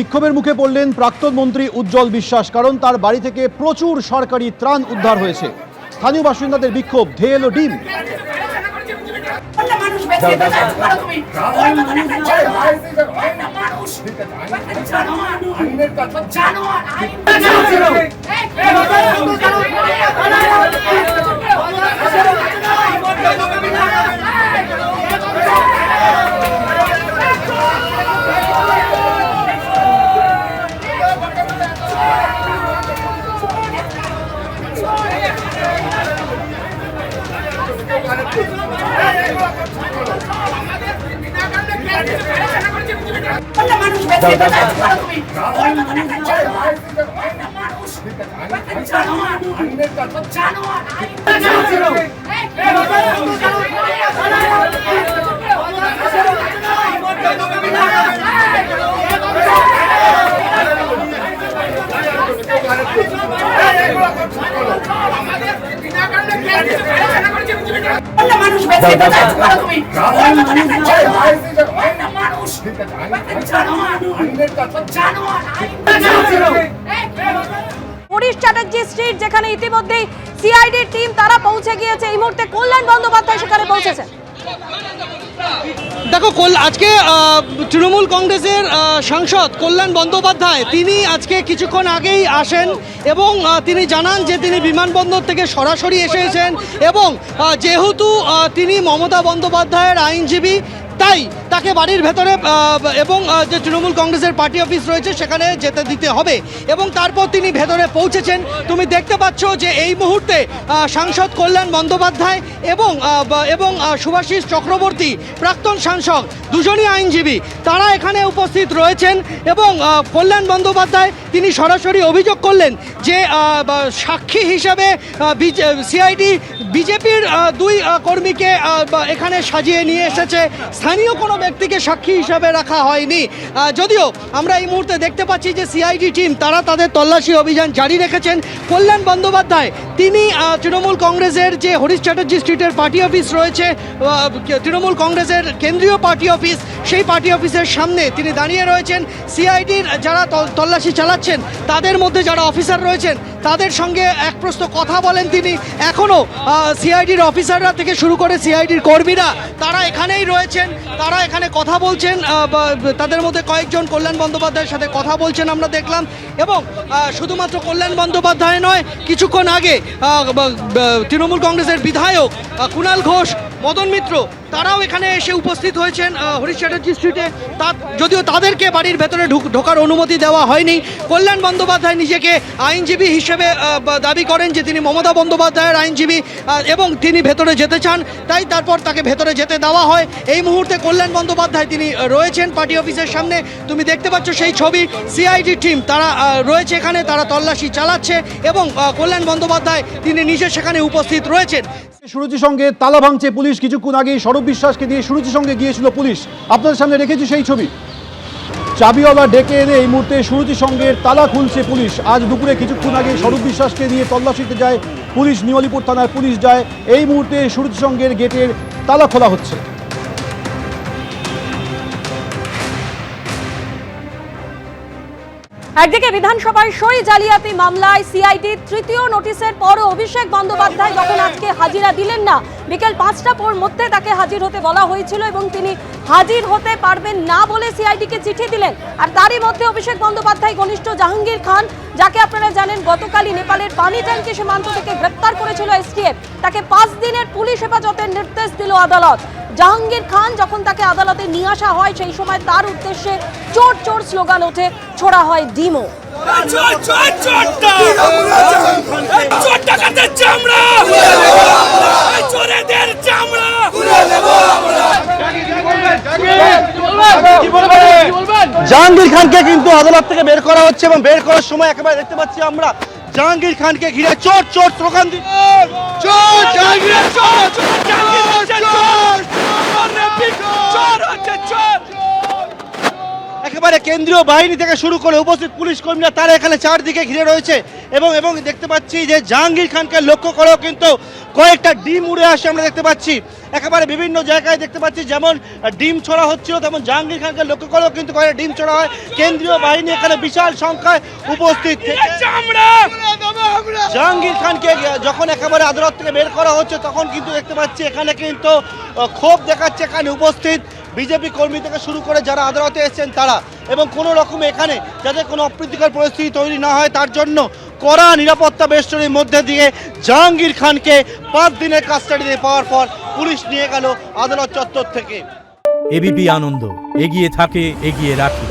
বিক্ষোভের মুখে পড়লেন প্রাক্তন মন্ত্রী উজ্জ্বল বিশ্বাস, কারণ তার বাড়ি থেকে প্রচুর সরকারি ত্রাণ উদ্ধার হয়েছে। স্থানীয় বাসিন্দাদের বিক্ষোভ, ধেয়ে এলো ডিম। হরিশ চ্যাটার্জি স্ট্রিট, যেখানে ইতিমধ্যেই সিআইডি টিম তারা পৌঁছে গিয়েছে। এই মুহূর্তে কল্যাণ বন্দ্যোপাধ্যায় সেখানে পৌঁছেছেন। দেখো, আজকে তৃণমূল কংগ্রেসের সাংসদ কল্যাণ বন্দ্যোপাধ্যায় তিনি আজকে কিছুক্ষণ আগেই আসেন এবং তিনি জানান যে তিনি বিমানবন্দর থেকে সরাসরি এসেছেন এবং যেহেতু তিনি মমতা বন্দ্যোপাধ্যায়ের আইনজীবী, তাই তাকে বাড়ির ভেতরে এবং যে তৃণমূল কংগ্রেসের পার্টি অফিস রয়েছে সেখানে যেতে দিতে হবে এবং তারপর তিনি ভেতরে পৌঁছেছেন। তুমি দেখতে পাচ্ছ যে এই মুহূর্তে সাংসদ কল্যাণ বন্দ্যোপাধ্যায় এবং শুভাশিস চক্রবর্তী প্রাক্তন সাংসদ, দুজনই আইনজীবী, তারা এখানে উপস্থিত রয়েছেন এবং কল্যাণ বন্দ্যোপাধ্যায় তিনি সরাসরি অভিযোগ করলেন যে সাক্ষী হিসাবে সিআইডি বিজেপির দুই কর্মীকে এখানে সাজিয়ে নিয়ে এসেছে, স্থানীয় কোনো ব্যক্তিকে সাক্ষী হিসাবে রাখা হয়নি। যদিও আমরা এই মুহূর্তে দেখতে পাচ্ছি যে সিআইডি টিম তারা তাদের তল্লাশি অভিযান জারি রেখেছেন। কল্যাণ বন্দ্যোপাধ্যায় তিনি তৃণমূল কংগ্রেসের যে হরিশ চ্যাটার্জি স্ট্রিটের পার্টি অফিস রয়েছে, তৃণমূল কংগ্রেসের কেন্দ্রীয় পার্টি অফিস, সেই পার্টি অফিসের সামনে তিনি দাঁড়িয়ে রয়েছেন। সিআইডির যারা তল্লাশি চালাচ্ছেন তাদের মধ্যে যারা অফিসার রয়েছেন তাদের সঙ্গে এক প্রশ্ন কথা বলেন তিনি। এখনও সিআইডির অফিসাররা থেকে শুরু করে সিআইডির কর্মীরা তারা এখানেই রয়েছেন, তারা এখানে কথা বলছেন। তাদের মধ্যে কয়েকজন কল্যাণ বন্দ্যোপাধ্যায়ের সাথে কথা বলছেন আমরা দেখলাম। এবং শুধুমাত্র কল্যাণ বন্দ্যোপাধ্যায় নয়, কিছুক্ষণ আগে তৃণমূল কংগ্রেসের বিধায়ক কুণাল ঘোষ, মদন মিত্র, তারাও এখানে এসে উপস্থিত হয়েছেন হরিশ চ্যাটার্জি স্ট্রিটে। যদিও তাদেরকে বাড়ির ভেতরে ঢোকার অনুমতি দেওয়া হয়নি। কল্যাণ বন্দ্যোপাধ্যায় নিজেকে আইনজীবী হিসেবে দাবি করেন যে তিনি মমতা বন্দ্যোপাধ্যায়ের আইনজীবী এবং তিনি ভেতরে যেতে চান, তাই তারপর তাকে ভেতরে যেতে দেওয়া হয়। এই মুহূর্তে কল্যাণ বন্দ্যোপাধ্যায় তিনি রয়েছেন পার্টি অফিসের সামনে। তুমি দেখতে পাচ্ছ সেই ছবি। সিআইডি টিম তারা রয়েছে এখানে, তারা তল্লাশি চালাচ্ছে এবং কল্যাণ বন্দ্যোপাধ্যায় তিনি নিজে সেখানে উপস্থিত রয়েছেন। সুরুচির সঙ্গে তালা ভাঙছে পুলিশ। কিছুক্ষণ আগেই স্বরূপ বিশ্বাসকে দিয়ে সুরুচির সঙ্গে গিয়েছিল পুলিশ। আপনাদের সামনে রেখেছি সেই ছবি। চাবিওয়ালা ডেকে এনে এই মুহূর্তে সুরুচির সঙ্গে তালা খুলছে পুলিশ। আজ দুপুরে কিছুক্ষণ আগে স্বরূপ বিশ্বাসকে দিয়ে তল্লাশিতে যায় পুলিশ, নিওয়ালিপুর থানার পুলিশ যায়। এই মুহূর্তে সুরুচির সঙ্গের গেটের তালা খোলা হচ্ছে। একদিকে বিধানসভায় সই জালিয়াতি মামলায় সিআইডির তৃতীয় নোটিশের পরও অভিষেক বন্দ্যোপাধ্যায় যখন আজকে হাজিরা দিলেন না, বিকেল ৫টার মধ্যে তাকে হাজির হতে বলা হয়েছিল এবং তিনি হাজির হতে পারবেন না বলে সিআইডিকে চিঠি দিলেন। আর তারই মধ্যে অভিষেক বন্দ্যোপাধ্যায় ঘনিষ্ঠ জাহাঙ্গীর খান, যাকে আপনারা জানেন গতকালই নেপালের পানি ট্যাঙ্কি সীমান্ত থেকে গ্রেপ্তার করেছিল এসটিএফ, তাকে ৫ দিনের পুলিশ হেফাজতের নির্দেশ দিল আদালত। জাহাঙ্গীর খান যখন তাকে আদালতে নিয়ে আসা হয় সেই সময় তার উদ্দেশ্যে চোর চোর স্লোগান ওঠে, ছোড়া হয় ডিমও। জাহাঙ্গীর খানকে কিন্তু আদালত থেকে বের করা হচ্ছে এবং বের করার সময় একেবারে দেখতে পাচ্ছি আমরা জাহাঙ্গীর খানকে ঘিরে চোর চোর স্লোগান একেবারে কেন্দ্রীয় বাহিনী থেকে শুরু করে উপস্থিত পুলিশ কর্মীরা তারা এখানে চারদিকে ঘিরে রয়েছে এবং দেখতে পাচ্ছি যে জাহাঙ্গীর খানকে লক্ষ্য করেও কিন্তু কয়েকটা ডিম উড়ে আসে আমরা দেখতে পাচ্ছি। একেবারে বিভিন্ন জায়গায় দেখতে পাচ্ছি যেমন ডিম ছোড়া হচ্ছিল, তেমন জাহাঙ্গীর খানকে লক্ষ্য করেও কিন্তু কয়েকটা ডিম ছোড়া হয়। কেন্দ্রীয় বাহিনী এখানে বিশাল সংখ্যায় উপস্থিত থেকে জাহাঙ্গীর খানকে যখন একেবারে আদালত থেকে বের করা হচ্ছে তখন কিন্তু দেখতে পাচ্ছি এখানে কিন্তু ক্ষোভ দেখাচ্ছে এখানে উপস্থিত বিজেপি কর্মী থেকে শুরু করে যারা আদালতে এসেছেন তারা, এবং কোনো রকম এখানে যাতে কোনো অপ্রীতিকর পরিস্থিতি তৈরি না হয় তার জন্য কড়া নিরাপত্তা বেষ্টনীর মধ্যে দিয়ে জাহাঙ্গীর খানকে 5 দিনের কাস্টাডিতে পাওয়ার পর পুলিশ নিয়ে গেল আদালত চত্বর থেকে। এবিপি আনন্দ এগিয়ে থাকে, এগিয়ে রাখে।